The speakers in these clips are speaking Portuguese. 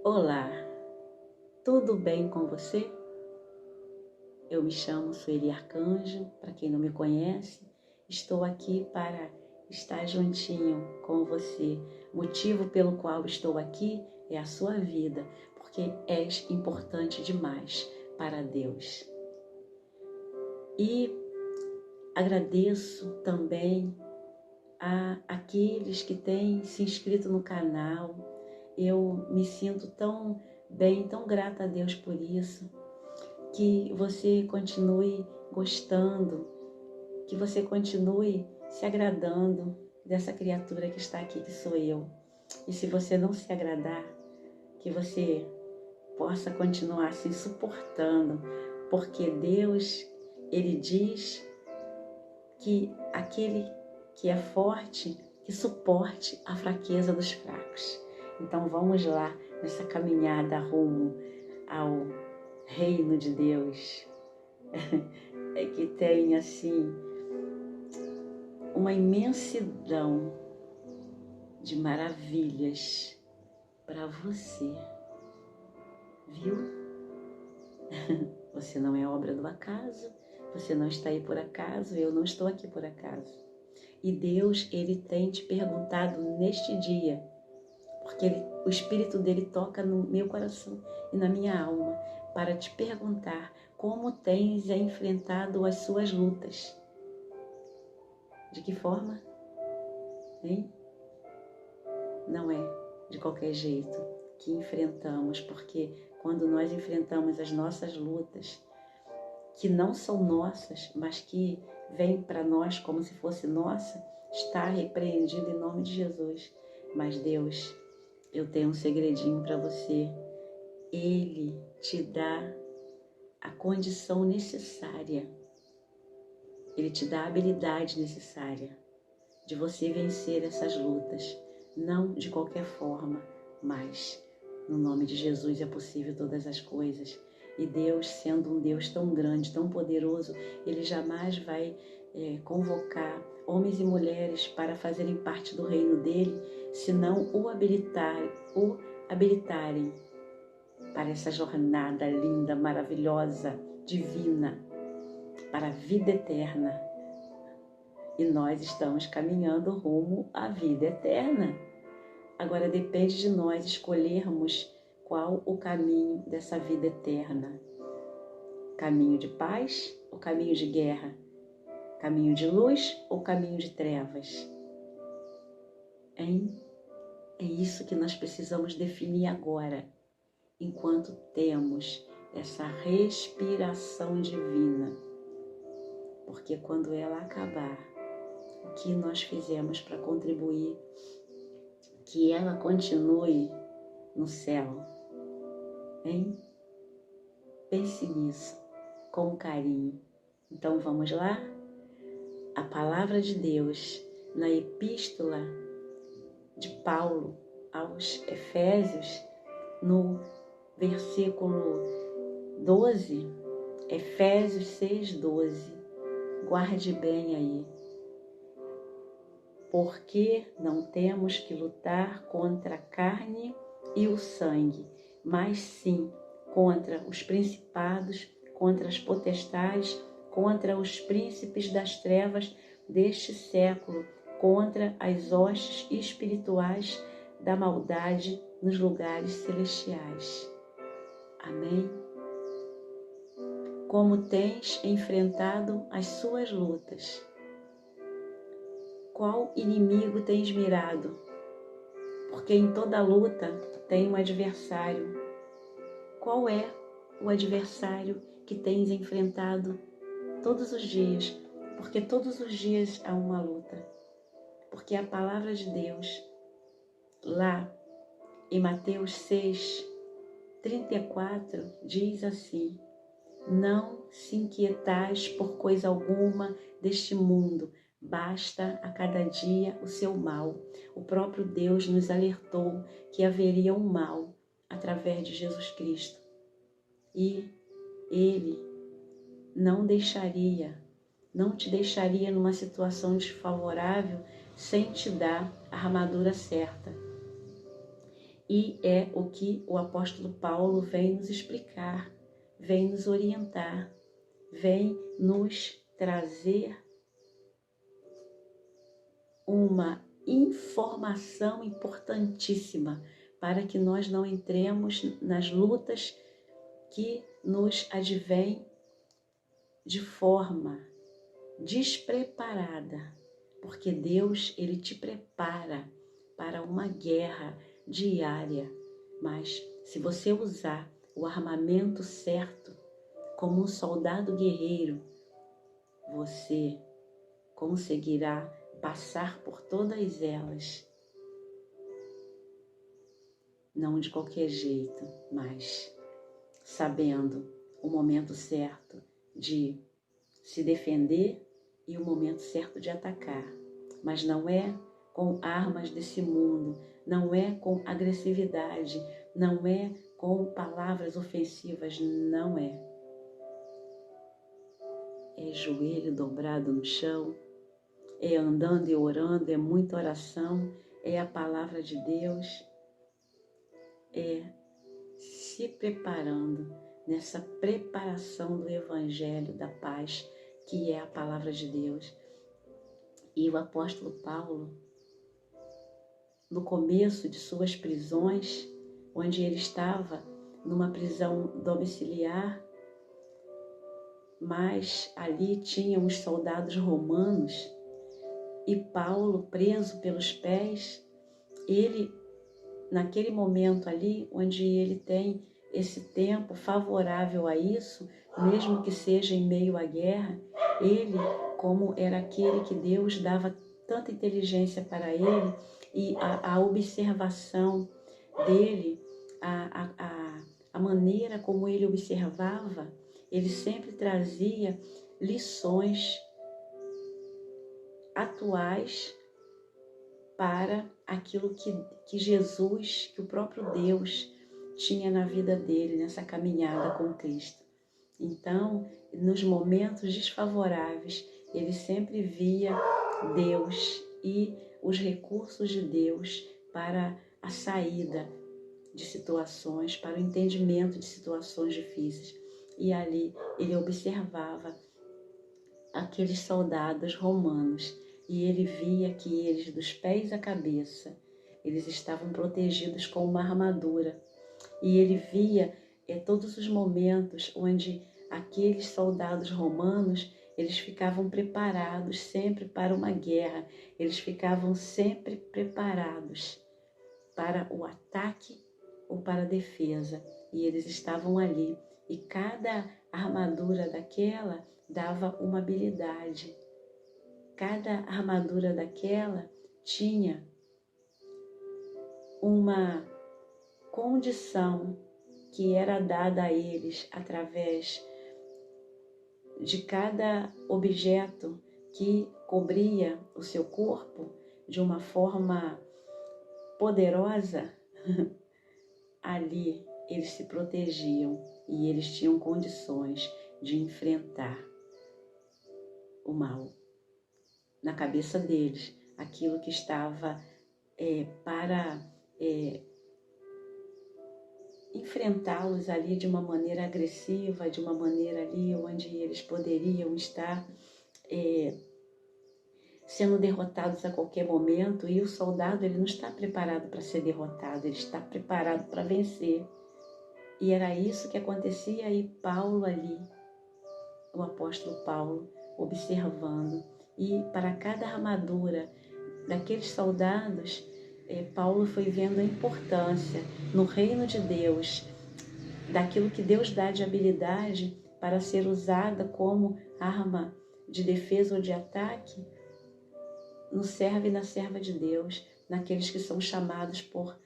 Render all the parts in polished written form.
Olá, tudo bem com você? Eu me chamo Sueli Arcanjo, para quem não me conhece, estou aqui para estar juntinho com você. O motivo pelo qual estou aqui é a sua vida, porque és importante demais para Deus. E agradeço também a aqueles que têm se inscrito no canal. Eu me sinto tão bem, tão grata a Deus por isso. Que você continue gostando, que você continue se agradando dessa criatura que está aqui, que sou eu. E se você não se agradar, que você possa continuar se suportando, porque Deus, Ele diz que aquele que é forte, que suporte a fraqueza dos fracos. Então vamos lá nessa caminhada rumo ao reino de Deus, é que tem assim uma imensidão de maravilhas para você, viu? Você não é obra do acaso, você não está aí por acaso, eu não estou aqui por acaso. E Deus, Ele tem te perguntado neste dia, porque o Espírito dele toca no meu coração e na minha alma, para te perguntar como tens enfrentado as suas lutas. De que forma? Hein? Não é de qualquer jeito que enfrentamos, porque quando nós enfrentamos as nossas lutas, que não são nossas, mas que vêm para nós como se fosse nossa, está repreendido em nome de Jesus. Mas Deus, eu tenho um segredinho para você. Ele te dá a condição necessária. Ele te dá a habilidade necessária de você vencer essas lutas. Não de qualquer forma, mas no nome de Jesus é possível todas as coisas. E Deus, sendo um Deus tão grande, tão poderoso, Ele jamais vai convocar homens e mulheres para fazerem parte do reino dele, se não o habilitarem para essa jornada linda, maravilhosa, divina, para a vida eterna. E nós estamos caminhando rumo à vida eterna. Agora depende de nós escolhermos qual o caminho dessa vida eterna. Caminho de paz ou caminho de guerra? Caminho de luz ou caminho de trevas? Hein? É isso que nós precisamos definir agora, enquanto temos essa respiração divina. Porque quando ela acabar, o que nós fizemos para contribuir que ela continue no céu? Hein? Pense nisso com carinho. Então vamos lá? A palavra de Deus na epístola de Paulo aos Efésios, no versículo 12, Efésios 6:12. Guarde bem aí. Porque não temos que lutar contra a carne e o sangue, mas sim contra os principados, contra as potestades, contra os príncipes das trevas deste século, contra as hostes espirituais da maldade nos lugares celestiais. Amém? Como tens enfrentado as suas lutas? Qual inimigo tens mirado? Porque em toda luta tem um adversário. Qual é o adversário que tens enfrentado todos os dias? Porque todos os dias há uma luta. Porque a palavra de Deus, lá em Mateus 6:34, diz assim: não se inquietais por coisa alguma deste mundo, basta a cada dia o seu mal. O próprio Deus nos alertou que haveria um mal através de Jesus Cristo. E Ele não te deixaria numa situação desfavorável sem te dar a armadura certa. E é o que o apóstolo Paulo vem nos explicar, vem nos orientar, vem nos trazer uma informação importantíssima para que nós não entremos nas lutas que nos advêm de forma despreparada, porque Deus, Ele te prepara para uma guerra diária, mas se você usar o armamento certo, como um soldado guerreiro, você conseguirá passar por todas elas, não de qualquer jeito, mas sabendo o momento certo de se defender e o momento certo de atacar. Mas não é com armas desse mundo, não é com agressividade, não é com palavras ofensivas, não é. É joelho dobrado no chão, é andando e orando, é muita oração, é a palavra de Deus, é se preparando nessa preparação do Evangelho da paz, que é a palavra de Deus. E o apóstolo Paulo, no começo de suas prisões, onde ele estava numa prisão domiciliar, mas ali tinham os soldados romanos, e Paulo, preso pelos pés, ele, naquele momento ali, onde ele tem esse tempo favorável a isso, mesmo que seja em meio à guerra, ele, como era aquele que Deus dava tanta inteligência para ele, e a observação dele, a maneira como ele observava, ele sempre trazia lições atuais para aquilo que Jesus, que o próprio Deus tinha na vida dele, nessa caminhada com Cristo. Então, nos momentos desfavoráveis, ele sempre via Deus e os recursos de Deus para a saída de situações, para o entendimento de situações difíceis. E ali ele observava aqueles soldados romanos e ele via que eles, dos pés à cabeça, eles estavam protegidos com uma armadura. E ele via todos os momentos onde aqueles soldados romanos, eles ficavam preparados sempre para uma guerra, eles ficavam sempre preparados para o ataque ou para a defesa. E eles estavam ali, e cada armadura daquela dava uma habilidade. Cada armadura daquela tinha uma condição que era dada a eles através de cada objeto que cobria o seu corpo de uma forma poderosa. Ali eles se protegiam e eles tinham condições de enfrentar o mal. Na cabeça deles, aquilo que estava para enfrentá-los ali de uma maneira agressiva, de uma maneira ali onde eles poderiam estar sendo derrotados a qualquer momento. E o soldado, ele não está preparado para ser derrotado, ele está preparado para vencer. E era isso que acontecia, e Paulo ali, o apóstolo Paulo, observando. E para cada armadura daqueles soldados, Paulo foi vendo a importância no reino de Deus, daquilo que Deus dá de habilidade para ser usada como arma de defesa ou de ataque, no servo e na serva de Deus, naqueles que são chamados por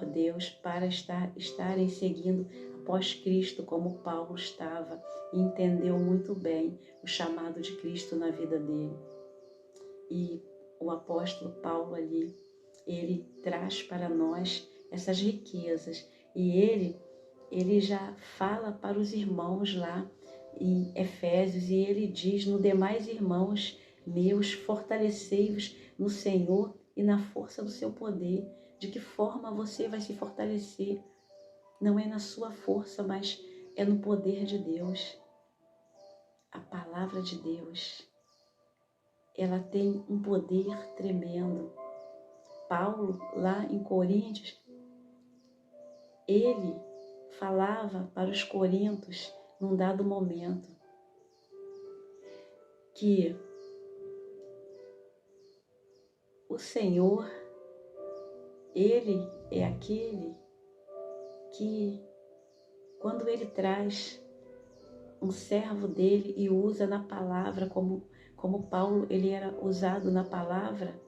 Deus para estarem seguindo após Cristo, como Paulo estava, e entendeu muito bem o chamado de Cristo na vida dele. E o apóstolo Paulo ali, ele traz para nós essas riquezas, e ele já fala para os irmãos lá em Efésios, e ele diz: no demais, irmãos meus, fortalecei-vos no Senhor e na força do seu poder. de que forma você vai se fortalecer. Não é na sua força, mas é no poder de Deus. A palavra de Deus, ela tem um poder tremendo. Paulo, lá em Coríntios, ele falava para os coríntios, num dado momento, que o Senhor, Ele é aquele que, quando Ele traz um servo dele e usa na palavra, como Paulo, ele era usado na palavra,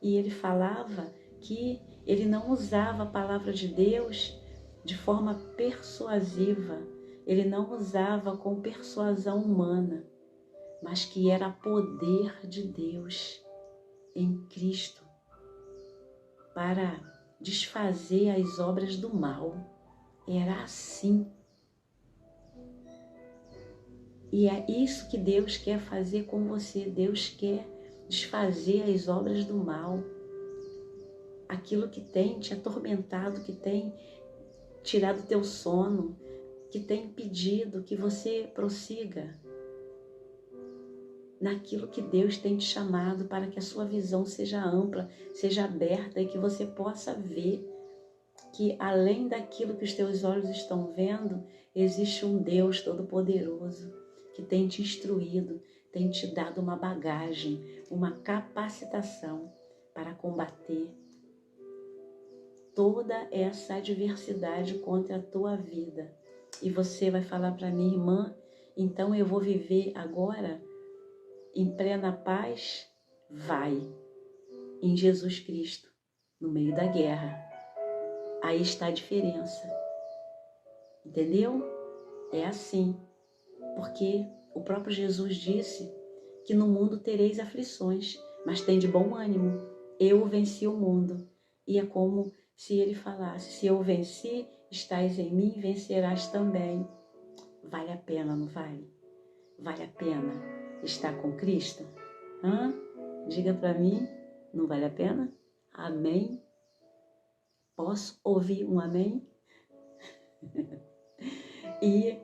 e ele falava que ele não usava a palavra de Deus de forma persuasiva, ele não usava com persuasão humana, mas que era poder de Deus em Cristo para desfazer as obras do mal. Era assim. E é isso que Deus quer fazer com você. Deus quer desfazer as obras do mal. Aquilo que tem te atormentado, que tem tirado teu sono, que tem impedido que você prossiga naquilo que Deus tem te chamado, para que a sua visão seja ampla, seja aberta e que você possa ver que além daquilo que os teus olhos estão vendo, existe um Deus Todo-Poderoso que tem te instruído, tem te dado uma bagagem, uma capacitação para combater toda essa adversidade contra a tua vida. E você vai falar para mim, irmã, então eu vou viver agora em plena paz? Vai, em Jesus Cristo, no meio da guerra. Aí está a diferença, entendeu? É assim, porque o próprio Jesus disse que no mundo tereis aflições, mas tem de bom ânimo, eu venci o mundo. E é como se ele falasse, se eu venci, estais em mim, vencerás também. Vale a pena, não vale? Vale a pena estar com Cristo? Hã? Diga para mim, não vale a pena? Amém? Posso ouvir um amém? E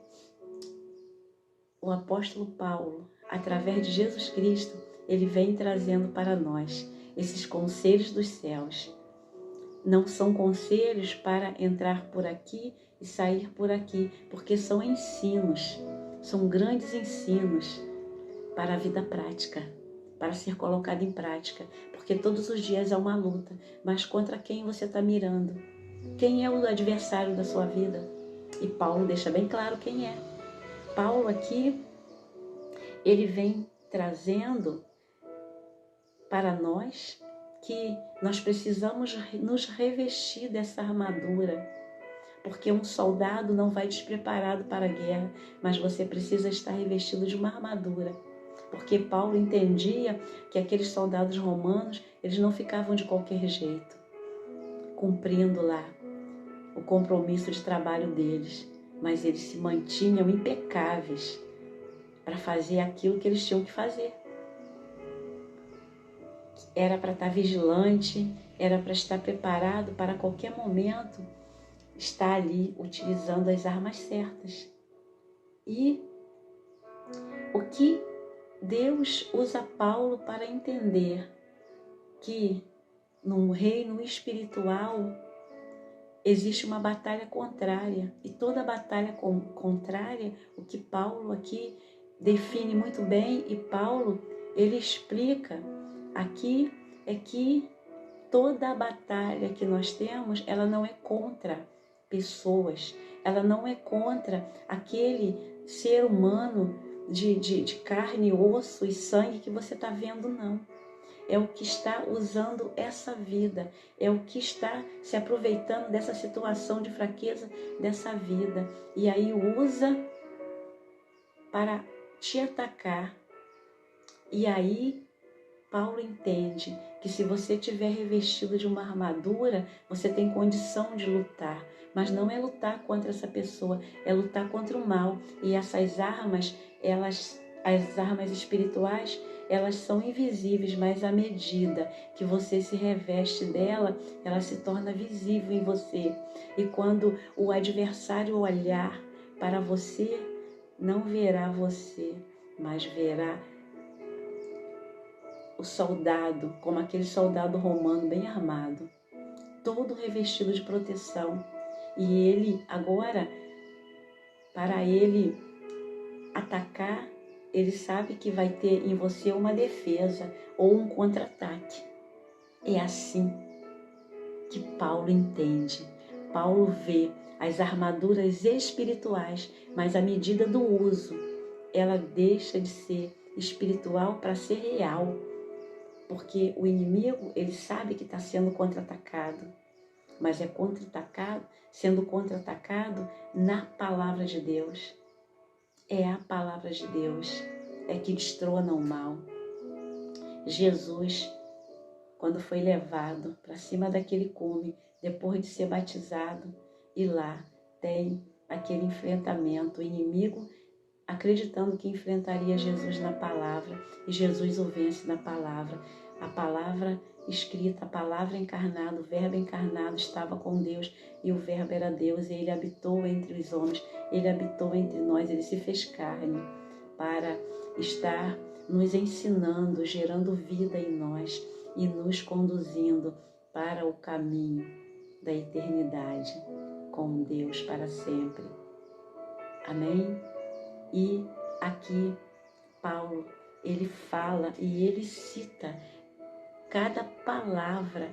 o apóstolo Paulo, através de Jesus Cristo, ele vem trazendo para nós esses conselhos dos céus. Não são conselhos para entrar por aqui e sair por aqui, porque são ensinos, são grandes ensinos para a vida prática, para ser colocado em prática, porque todos os dias há uma luta, mas contra quem você está mirando? Quem é o adversário da sua vida? E Paulo deixa bem claro quem é. Paulo aqui, ele vem trazendo para nós que nós precisamos nos revestir dessa armadura, porque um soldado não vai despreparado para a guerra, mas você precisa estar revestido de uma armadura, porque Paulo entendia que aqueles soldados romanos, eles não ficavam de qualquer jeito, cumprindo lá o compromisso de trabalho deles, mas eles se mantinham impecáveis para fazer aquilo que eles tinham que fazer. Era para estar vigilante, era para estar preparado para a qualquer momento estar ali utilizando as armas certas. E o que Deus usa Paulo para entender que no reino espiritual existe uma batalha contrária, e toda batalha contrária, o que Paulo aqui define muito bem, e Paulo, ele explica aqui, é que toda a batalha que nós temos, ela não é contra pessoas, ela não é contra aquele ser humano de carne, osso e sangue que você está vendo, não. É o que está usando essa vida, é o que está se aproveitando dessa situação de fraqueza dessa vida. E aí usa para te atacar. E aí Paulo entende que se você estiver revestido de uma armadura, você tem condição de lutar. Mas não é lutar contra essa pessoa, é lutar contra o mal. E essas armas, elas As armas espirituais, elas são invisíveis, mas à medida que você se reveste dela, ela se torna visível em você. E quando o adversário olhar para você, não verá você, mas verá o soldado, como aquele soldado romano bem armado, todo revestido de proteção. E ele agora, para ele atacar, ele sabe que vai ter em você uma defesa ou um contra-ataque. É assim que Paulo entende. Paulo vê as armaduras espirituais, mas à medida do uso, ela deixa de ser espiritual para ser real. Porque o inimigo, ele sabe que está sendo contra-atacado, mas é sendo contra-atacado na palavra de Deus. É a palavra de Deus, é que destrona o mal. Jesus, quando foi levado para cima daquele cume, depois de ser batizado, e lá tem aquele enfrentamento, o inimigo acreditando que enfrentaria Jesus na palavra, e Jesus o vence na palavra. A palavra escrita, a palavra encarnada, o verbo encarnado estava com Deus, e o verbo era Deus, e ele habitou entre os homens, ele habitou entre nós, ele se fez carne para estar nos ensinando, gerando vida em nós e nos conduzindo para o caminho da eternidade com Deus para sempre. Amém? E aqui Paulo, ele fala e ele cita cada palavra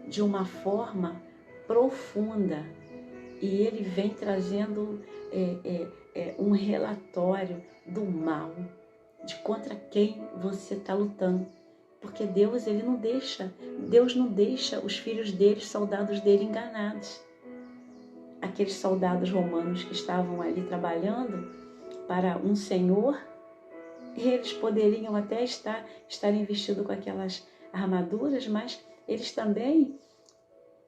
de uma forma profunda, e ele vem trazendo um relatório do mal, de contra quem você está lutando, porque Deus não deixa os filhos dele, soldados dele, enganados. Aqueles soldados romanos que estavam ali trabalhando para um senhor, eles poderiam até estarem vestidos com aquelas armaduras, mas eles também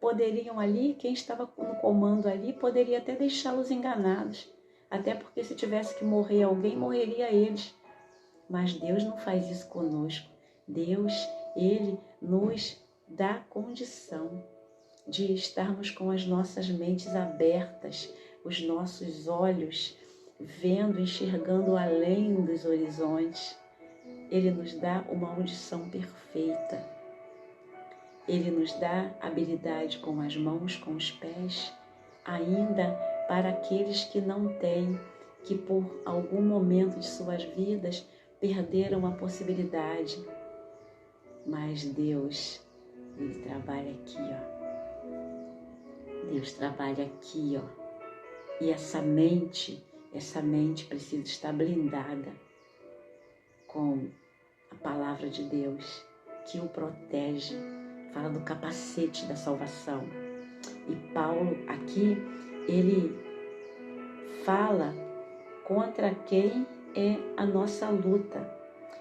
poderiam ali, quem estava no comando ali, poderia até deixá-los enganados, até porque se tivesse que morrer alguém, morreria eles. Mas Deus não faz isso conosco. Deus, ele nos dá condição de estarmos com as nossas mentes abertas, os nossos olhos vendo, enxergando além dos horizontes. Ele nos dá uma audição perfeita. Ele nos dá habilidade com as mãos, com os pés, ainda para aqueles que não têm, que por algum momento de suas vidas perderam a possibilidade. Mas Deus, ele trabalha aqui, ó. Deus trabalha aqui, ó. E essa mente precisa estar blindada com a palavra de Deus, que o protege. Fala do capacete da salvação. E Paulo aqui, ele fala contra quem é a nossa luta.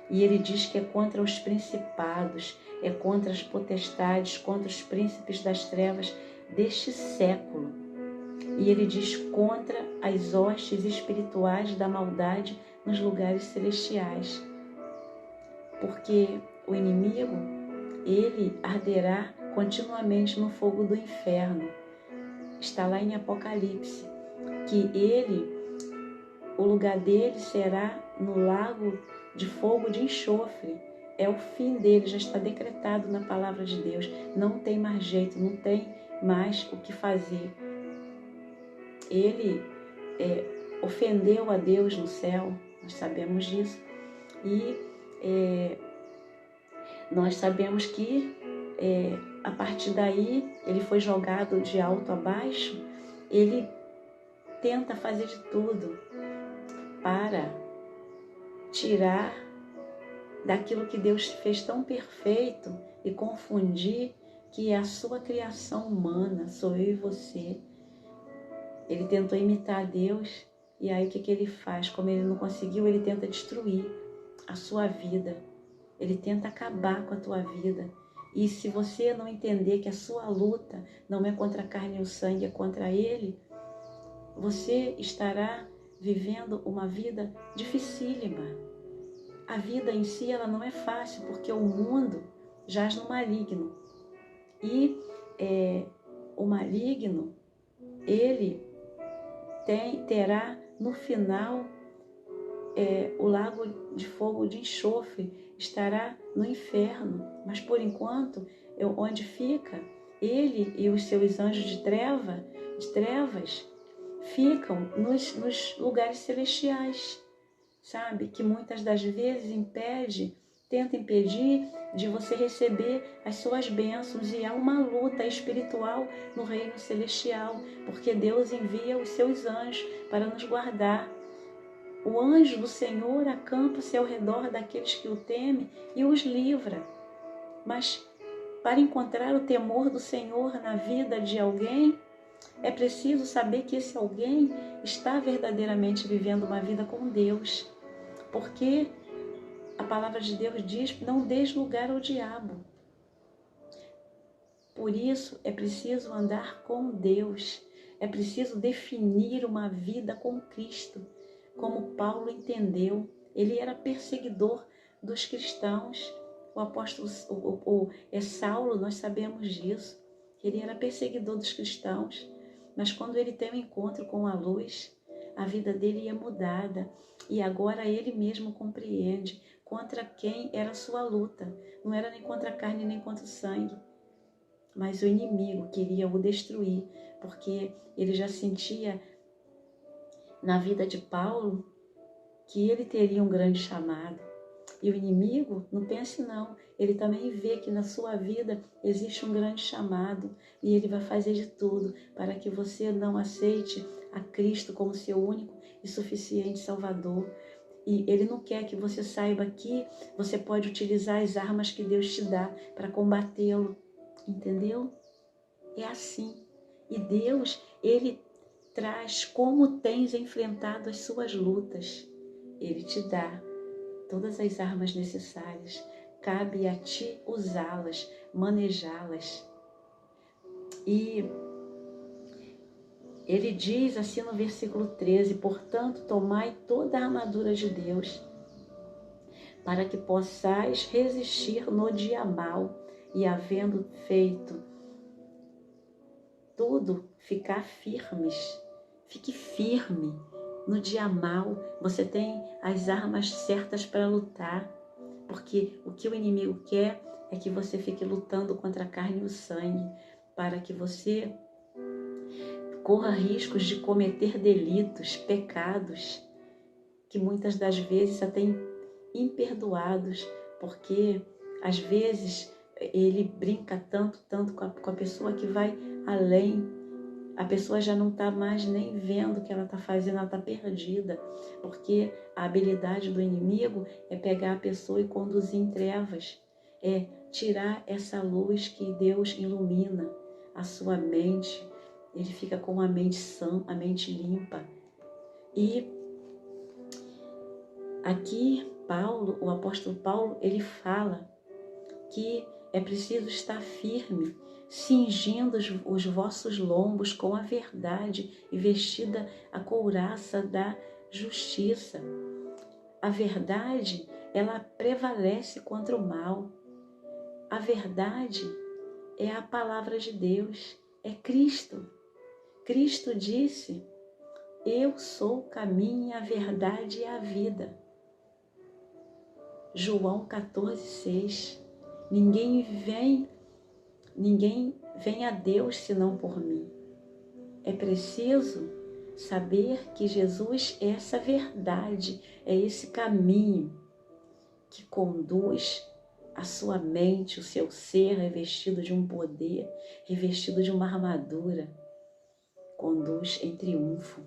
E ele diz que é contra os principados, é contra as potestades, contra os príncipes das trevas deste século. E ele diz contra as hostes espirituais da maldade nos lugares celestiais. Porque o inimigo, ele arderá continuamente no fogo do inferno. Está lá em Apocalipse, que o lugar dele será no lago de fogo de enxofre. É o fim dele, já está decretado na palavra de Deus. Não tem mais jeito, não tem mais o que fazer. Ele ofendeu a Deus no céu, nós sabemos disso. E nós sabemos que a partir daí ele foi jogado de alto a baixo. Ele tenta fazer de tudo para tirar daquilo que Deus fez tão perfeito e confundir que é a sua criação humana, sou eu e você. Ele tentou imitar Deus, e aí o que ele faz? Como ele não conseguiu, ele tenta destruir a sua vida. Ele tenta acabar com a tua vida. E se você não entender que a sua luta não é contra a carne e o sangue, é contra ele, você estará vivendo uma vida dificílima. A vida em si ela não é fácil, porque o mundo jaz no maligno. E o maligno, ele terá no final o lago de fogo de enxofre, estará no inferno. Mas por enquanto, onde fica ele e os seus anjos de trevas, ficam nos lugares celestiais, sabe? Que muitas das vezes tenta impedir de você receber as suas bênçãos, e há uma luta espiritual no reino celestial, porque Deus envia os seus anjos para nos guardar. O anjo do Senhor acampa-se ao redor daqueles que o temem e os livra. Mas para encontrar o temor do Senhor na vida de alguém, é preciso saber que esse alguém está verdadeiramente vivendo uma vida com Deus. Porque a palavra de Deus diz: não deis lugar ao diabo. Por isso é preciso andar com Deus. É preciso definir uma vida com Cristo, como Paulo entendeu. Ele era perseguidor dos cristãos. O apóstolo Saulo, nós sabemos disso. Ele era perseguidor dos cristãos. Mas quando ele tem um encontro com a luz, a vida dele é mudada. E agora ele mesmo compreende contra quem era a sua luta. Não era nem contra a carne, nem contra o sangue. Mas o inimigo queria o destruir, porque ele já sentia na vida de Paulo que ele teria um grande chamado. E o inimigo, não pense não, ele também vê que na sua vida existe um grande chamado, e ele vai fazer de tudo para que você não aceite a Cristo como seu único e suficiente Salvador. E ele não quer que você saiba que você pode utilizar as armas que Deus te dá para combatê-lo, entendeu? É assim. E Deus, ele traz como tens enfrentado as suas lutas. Ele te dá todas as armas necessárias. Cabe a ti usá-las, manejá-las. E ele diz assim no versículo 13: portanto, tomai toda a armadura de Deus, para que possais resistir no dia mau, e havendo feito tudo, ficar firmes. Fique firme. No dia mau, você tem as armas certas para lutar, porque o que o inimigo quer é que você fique lutando contra a carne e o sangue, para que você corra riscos de cometer delitos, pecados, que muitas das vezes já tem imperdoados, porque às vezes ele brinca tanto com a pessoa que vai além. A pessoa já não está mais nem vendo o que ela está fazendo, ela está perdida, porque a habilidade do inimigo é pegar a pessoa e conduzir em trevas, é tirar essa luz que Deus ilumina a sua mente. Ele fica com a mente sã, a mente limpa. E aqui Paulo, o apóstolo Paulo, ele fala que é preciso estar firme, cingindo os vossos lombos com a verdade e vestida a couraça da justiça. A verdade, ela prevalece contra o mal. A verdade é a palavra de Deus, é Cristo. Cristo disse: eu sou o caminho, a verdade e a vida. João 14:6. Ninguém vem a Deus senão por mim. É preciso saber que Jesus é essa verdade, é esse caminho que conduz a sua mente, o seu ser revestido de um poder, revestido de uma armadura, conduz em triunfo.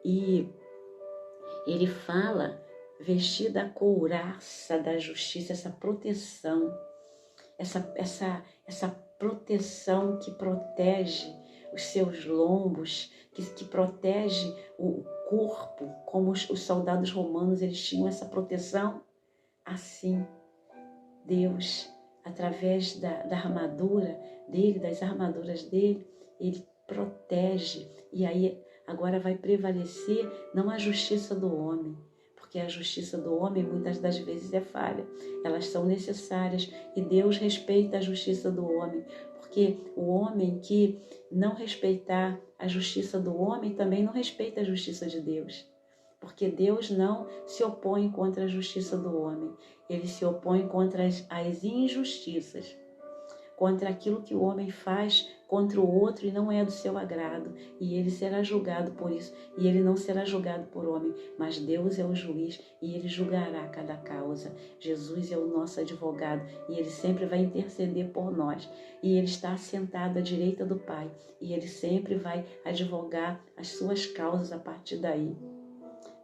E ele fala: vestida a couraça da justiça, essa proteção, essa proteção que protege os seus lombos, que protege o corpo, como os soldados romanos, eles tinham essa proteção. Assim, Deus, através da armadura dele, das armaduras dele, ele protege. E aí Agora vai prevalecer não a justiça do homem, porque a justiça do homem muitas das vezes é falha. Elas são necessárias e Deus respeita a justiça do homem, porque o homem que não respeitar a justiça do homem também não respeita a justiça de Deus. Porque Deus não se opõe contra a justiça do homem, ele se opõe contra as injustiças, contra aquilo que o homem faz contra o outro e não é do seu agrado, e ele será julgado por isso, e ele não será julgado por homem, mas Deus é o juiz e ele julgará cada causa. Jesus é o nosso advogado e ele sempre vai interceder por nós, e ele está assentado à direita do Pai, e ele sempre vai advogar as suas causas a partir daí.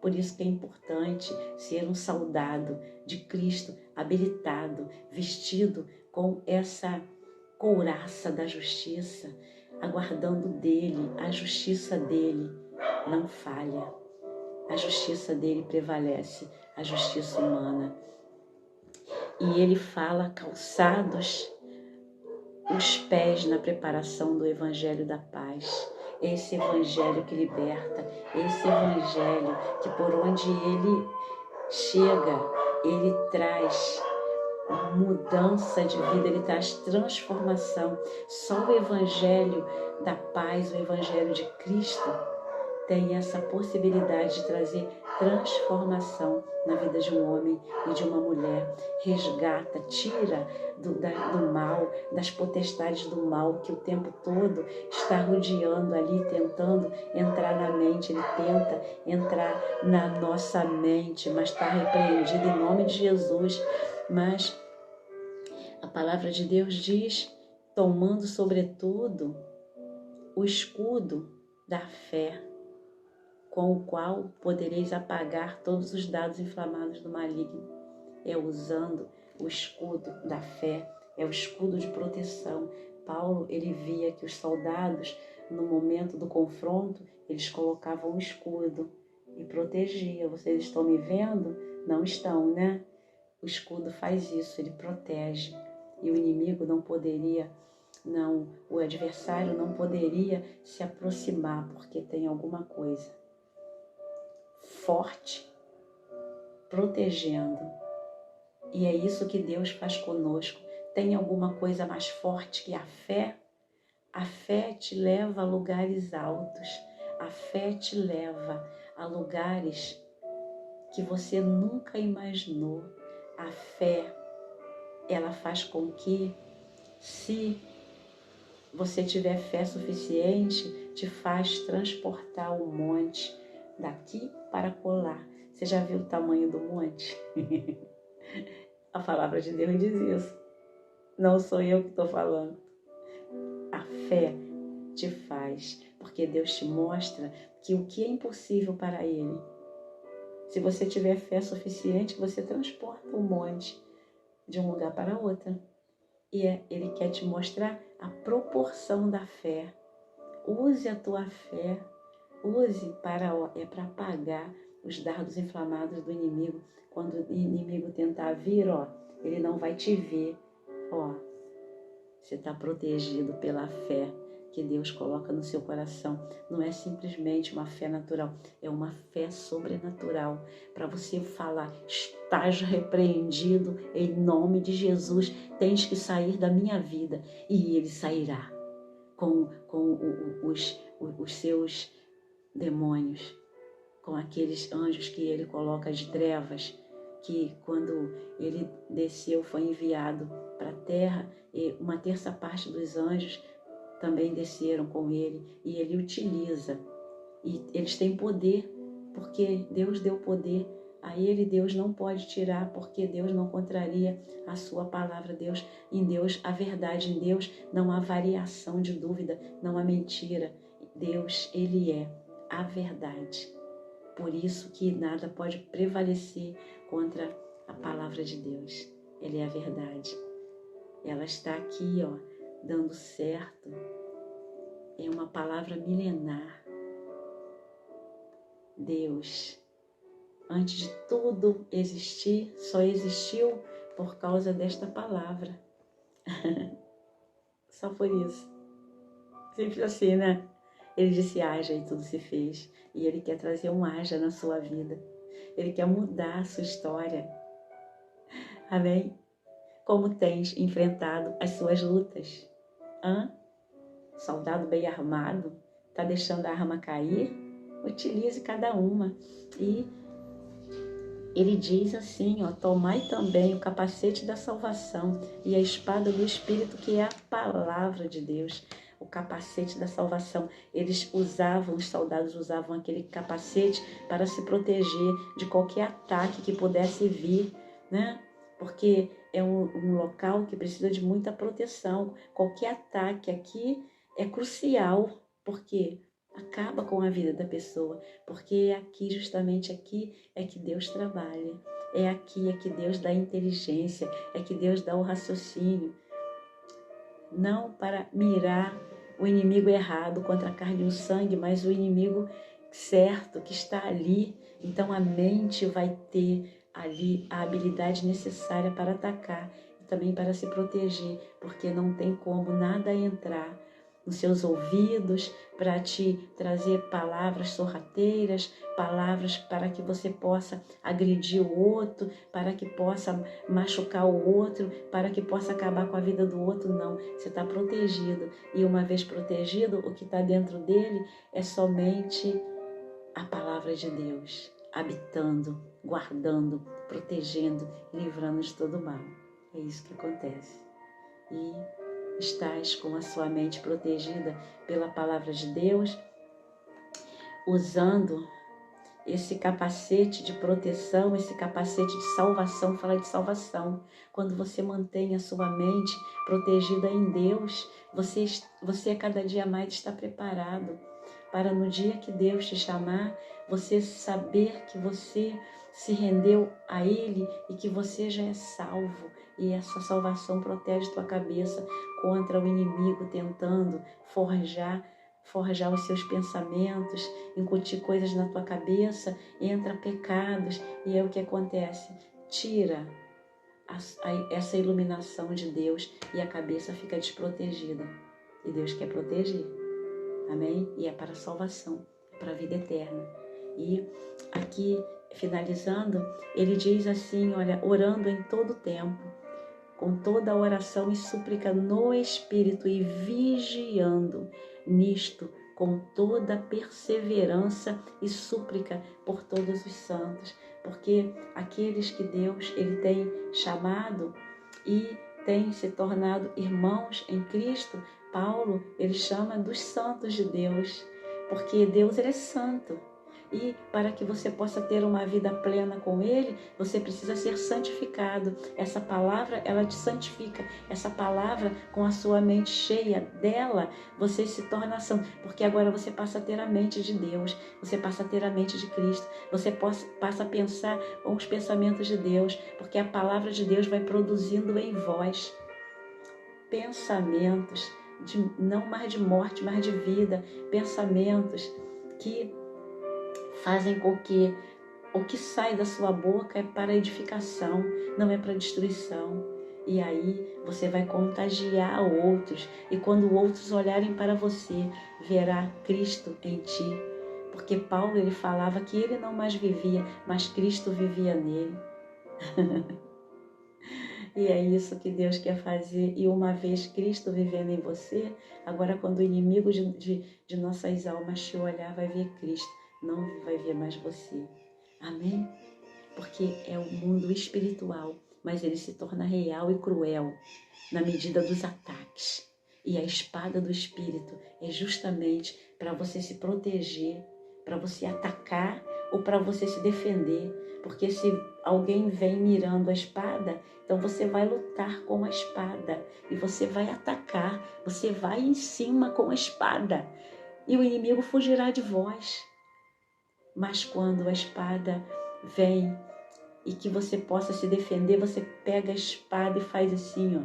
Por isso que é importante ser um soldado de Cristo, habilitado, vestido com essa couraça da justiça, aguardando dele. A justiça dele não falha. A justiça dele prevalece, a justiça humana. E ele fala: calçados os pés na preparação do Evangelho da Paz. Esse Evangelho que liberta, esse Evangelho que por onde ele chega, ele traz mudança de vida, ele traz transformação. Só o Evangelho da Paz, o Evangelho de Cristo, tem essa possibilidade de trazer transformação na vida de um homem e de uma mulher. Resgata, tira do mal, das potestades do mal que o tempo todo está rodeando ali, tentando entrar na mente. Ele tenta entrar na nossa mente, mas está repreendido em nome de Jesus. Mas a palavra de Deus diz: tomando sobretudo o escudo da fé, com o qual podereis apagar todos os dardos inflamados do maligno. É usando o escudo da fé, é o escudo de proteção. Paulo, ele via que os soldados, no momento do confronto, eles colocavam um escudo e protegia. Vocês estão me vendo? Não estão, né? O escudo faz isso, ele protege. E o inimigo não poderia, o adversário não poderia se aproximar, porque tem alguma coisa forte, protegendo. E é isso que Deus faz conosco. Tem alguma coisa mais forte que a fé? A fé te leva a lugares altos. A fé te leva a lugares que você nunca imaginou. A fé, ela faz com que, se você tiver fé suficiente, te faz transportar o monte daqui para colar. Você já viu o tamanho do monte? A palavra de Deus diz isso. Não sou eu que estou falando. A fé te faz, porque Deus te mostra que o que é impossível para Ele, se você tiver fé suficiente, você transporta o monte de um lugar para outro. E Ele quer te mostrar a proporção da fé. Use a tua fé. Use para apagar os dardos inflamados do inimigo. Quando o inimigo tentar vir, ele não vai te ver. Você está protegido pela fé que Deus coloca no seu coração. Não é simplesmente uma fé natural, é uma fé sobrenatural. Para você falar: estás repreendido em nome de Jesus, tens que sair da minha vida. E ele sairá com os seus demônios, com aqueles anjos que ele coloca de trevas, que quando ele desceu, foi enviado para a terra, e uma terça parte dos anjos também desceram com ele, e ele utiliza. E eles têm poder, porque Deus deu poder a ele. Deus não pode tirar, porque Deus não contraria a sua palavra. Em Deus, a verdade, em Deus não há variação de dúvida, não há mentira. Deus, ele é a verdade. Por isso que nada pode prevalecer contra a palavra de Deus. Ela é a verdade. Ela está aqui, dando certo. É uma palavra milenar. Deus, antes de tudo existir, só existiu por causa desta palavra. Só por isso. Simples assim, né? Ele disse haja e tudo se fez. E Ele quer trazer um haja na sua vida. Ele quer mudar a sua história. Amém? Como tens enfrentado as suas lutas? Soldado bem armado? Está deixando a arma cair? Utilize cada uma. E ele diz assim, tomai também o capacete da salvação e a espada do Espírito, que é a palavra de Deus. O capacete da salvação. Os soldados usavam aquele capacete para se proteger de qualquer ataque que pudesse vir, né? Porque é um local que precisa de muita proteção. Qualquer ataque aqui é crucial, porque acaba com a vida da pessoa, porque justamente aqui é que Deus trabalha, é que Deus dá inteligência, é que Deus dá o raciocínio, não para mirar o inimigo errado contra a carne e o sangue, mas o inimigo certo que está ali. Então a mente vai ter ali a habilidade necessária para atacar e também para se proteger, porque não tem como nada entrar nos seus ouvidos para te trazer palavras sorrateiras, palavras para que você possa agredir o outro, para que possa machucar o outro, para que possa acabar com a vida do outro. Não, você está protegido. E uma vez protegido, o que está dentro dele é somente a palavra de Deus, habitando, guardando, protegendo, livrando de todo mal. É isso que acontece. E estás com a sua mente protegida pela palavra de Deus, usando esse capacete de proteção, esse capacete de salvação. Fala de salvação. Quando você mantém a sua mente protegida em Deus, você cada dia mais está preparado para no dia que Deus te chamar, você saber que você se rendeu a Ele e que você já é salvo. E essa salvação protege tua cabeça contra o inimigo tentando forjar os seus pensamentos, incutir coisas na tua cabeça, entra pecados, e é o que acontece. Tira essa iluminação de Deus e a cabeça fica desprotegida. E Deus quer proteger. Amém? E é para a salvação, para a vida eterna. E aqui, finalizando, ele diz assim, orando em todo tempo, com toda a oração e súplica no Espírito, e vigiando nisto com toda perseverança e súplica por todos os santos, porque aqueles que Deus ele tem chamado e tem se tornado irmãos em Cristo, Paulo ele chama dos santos de Deus, porque Deus ele é santo. E para que você possa ter uma vida plena com Ele, você precisa ser santificado. Essa palavra, ela te santifica. Essa palavra, com a sua mente cheia dela, você se torna santo. Porque agora você passa a ter a mente de Deus. Você passa a ter a mente de Cristo. Você passa a pensar com os pensamentos de Deus. Porque a palavra de Deus vai produzindo em vós pensamentos, não mais de morte, mas de vida. Pensamentos que fazem com que o que sai da sua boca é para edificação, não é para destruição. E aí você vai contagiar outros. E quando outros olharem para você, verá Cristo em ti. Porque Paulo ele falava que ele não mais vivia, mas Cristo vivia nele. E é isso que Deus quer fazer. E uma vez Cristo vivendo em você, agora quando o inimigo de nossas almas te olhar, vai ver Cristo. Não vai ver mais você. Amém? Porque é o mundo espiritual, mas ele se torna real e cruel na medida dos ataques. E a espada do Espírito é justamente para você se proteger, para você atacar ou para você se defender. Porque se alguém vem mirando a espada, então você vai lutar com a espada e você vai atacar, você vai em cima com a espada e o inimigo fugirá de vós. Mas quando a espada vem e que você possa se defender, você pega a espada e faz assim,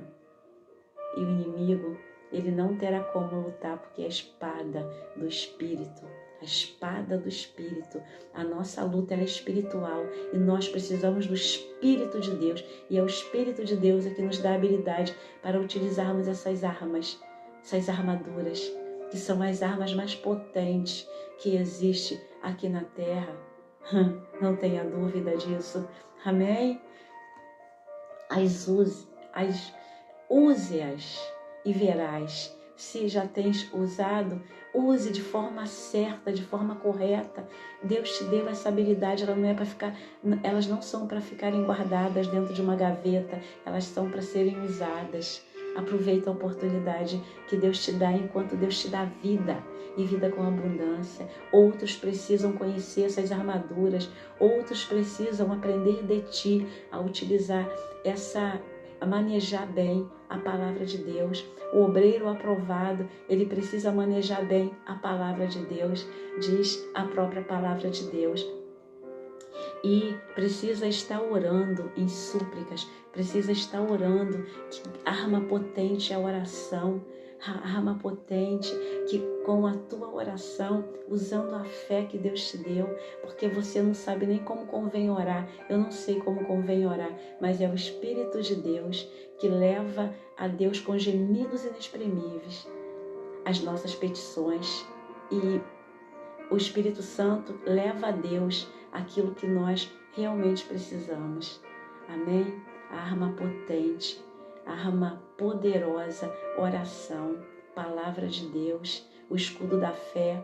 E o inimigo, ele não terá como lutar, porque é a espada do Espírito. A espada do Espírito. A nossa luta ela é espiritual e nós precisamos do Espírito de Deus. E é o Espírito de Deus que nos dá a habilidade para utilizarmos essas armas, essas armaduras, que são as armas mais potentes que existe aqui na terra. Não tenha dúvida disso. Amém? Use-as e verás. Se já tens usado, use de forma certa, de forma correta. Deus te deu essa habilidade, elas não são para ficarem guardadas dentro de uma gaveta, elas são para serem usadas. Aproveita a oportunidade que Deus te dá enquanto Deus te dá vida e vida com abundância. Outros precisam conhecer essas armaduras, outros precisam aprender de ti a utilizar a manejar bem a palavra de Deus. O obreiro aprovado, ele precisa manejar bem a palavra de Deus, diz a própria palavra de Deus. E precisa estar orando em súplicas, precisa estar orando, que arma potente é a oração, a arma potente que com a tua oração, usando a fé que Deus te deu, porque você não sabe nem como convém orar, eu não sei como convém orar, mas é o Espírito de Deus que leva a Deus com gemidos inexprimíveis as nossas petições, e o Espírito Santo leva a Deus aquilo que nós realmente precisamos. Amém? A arma potente, a arma poderosa, oração, palavra de Deus, o escudo da fé,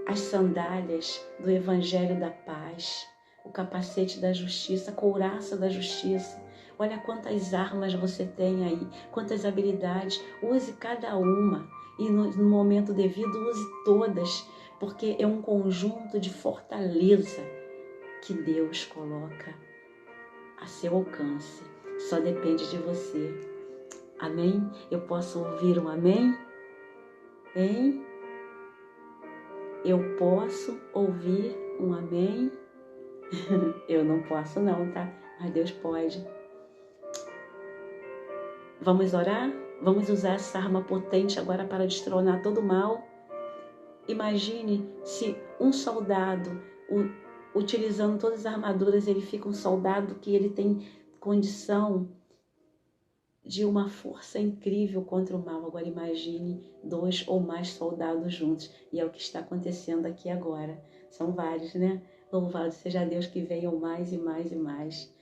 as sandálias do Evangelho da paz, o capacete da justiça, a couraça da justiça. Olha quantas armas você tem aí, quantas habilidades. Use cada uma e no momento devido use todas, porque é um conjunto de fortaleza que Deus coloca a seu alcance. Só depende de você. Amém? Eu posso ouvir um amém? Hein? Eu posso ouvir um amém? Eu não posso não, tá? Mas Deus pode. Vamos orar? Vamos usar essa arma potente agora para destronar todo o mal? Imagine se um soldado, utilizando todas as armaduras, ele fica um soldado que ele tem condição de uma força incrível contra o mal. Agora imagine 2 ou mais soldados juntos. E é o que está acontecendo aqui agora. São vários, né? Louvado seja Deus que venham mais e mais e mais.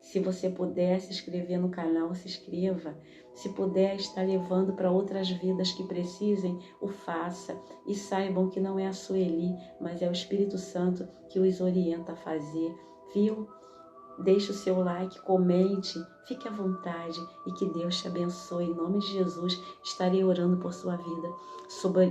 Se você puder se inscrever no canal, se inscreva. Se puder estar levando para outras vidas que precisem, o faça. E saibam que não é a Sueli, mas é o Espírito Santo que os orienta a fazer. Viu? Deixe o seu like, comente, fique à vontade e que Deus te abençoe. Em nome de Jesus, estarei orando por sua vida.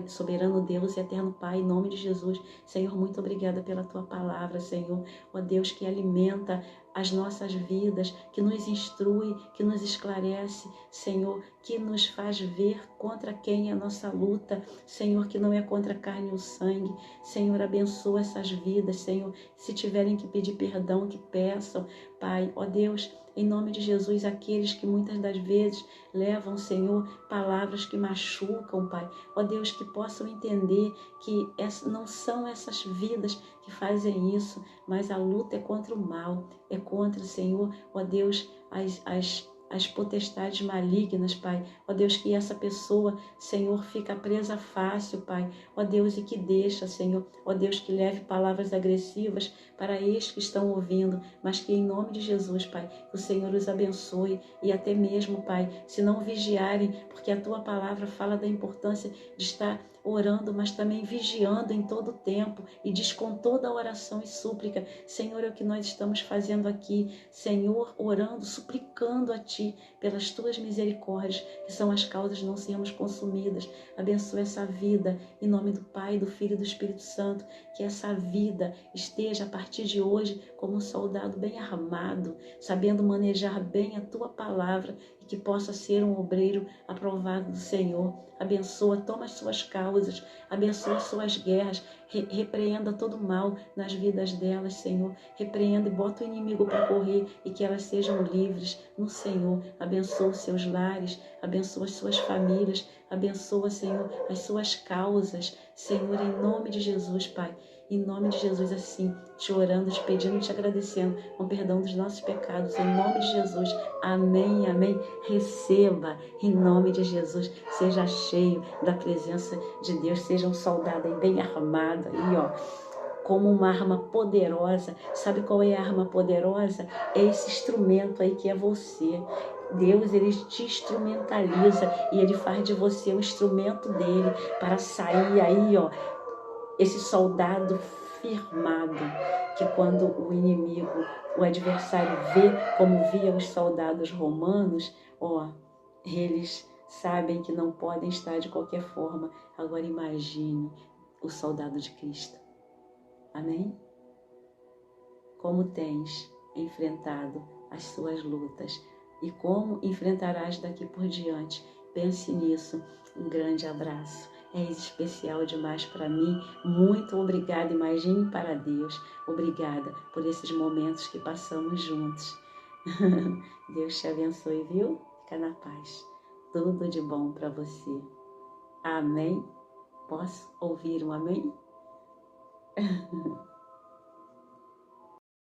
Soberano Deus e eterno Pai, em nome de Jesus, Senhor, muito obrigada pela tua palavra, Senhor. Ó Deus, que alimenta as nossas vidas, que nos instrui, que nos esclarece, Senhor, que nos faz ver contra quem é a nossa luta, Senhor, que não é contra a carne ou sangue. Senhor, abençoa essas vidas, Senhor, se tiverem que pedir perdão, que peçam, Pai. Ó Deus, em nome de Jesus, aqueles que muitas das vezes levam, Senhor, palavras que machucam, Pai. Ó Deus, que possam entender que não são essas vidas que fazem isso, mas a luta é contra o mal, é contra, Senhor, ó Deus, as potestades malignas, Pai. Ó Deus, que essa pessoa, Senhor, fica presa fácil, Pai. Ó Deus, e que deixa, Senhor, ó Deus, que leve palavras agressivas para estes que estão ouvindo, mas que em nome de Jesus, Pai, que o Senhor os abençoe e até mesmo, Pai, se não vigiarem, porque a Tua palavra fala da importância de estar orando, mas também vigiando em todo o tempo, e diz com toda a oração e súplica. Senhor, é o que nós estamos fazendo aqui, Senhor, orando, suplicando a Ti pelas Tuas misericórdias, que são as causas de não sermos consumidas. Abençoa essa vida, em nome do Pai, do Filho e do Espírito Santo, que essa vida esteja a partir de hoje como um soldado bem armado, sabendo manejar bem a Tua palavra, e que possa ser um obreiro aprovado do Senhor. Abençoa, toma as suas causas, abençoa as suas guerras, repreenda todo o mal nas vidas delas, Senhor. Repreenda e bota o inimigo para correr e que elas sejam livres no Senhor. Abençoa os seus lares, abençoa as suas famílias, abençoa, Senhor, as suas causas, Senhor, em nome de Jesus, Pai. em nome de Jesus, assim, te orando, te pedindo, te agradecendo, com perdão dos nossos pecados, em nome de Jesus. Amém, amém. Receba, em nome de Jesus, seja cheio da presença de Deus, seja um soldado aí bem armado, aí, ó, como uma arma poderosa. Sabe qual é a arma poderosa? É esse instrumento aí que é você. Deus, ele te instrumentaliza e ele faz de você um instrumento dele para sair aí, ó, esse soldado firmado, que quando o inimigo, o adversário vê como via os soldados romanos, ó, eles sabem que não podem estar de qualquer forma. Agora imagine o soldado de Cristo. Amém? Como tens enfrentado as suas lutas e como enfrentarás daqui por diante? Pense nisso. Um grande abraço. És especial demais para mim. Muito obrigada. Imagine para Deus. Obrigada por esses momentos que passamos juntos. Deus te abençoe, viu? Fica na paz. Tudo de bom para você. Amém? Posso ouvir um amém?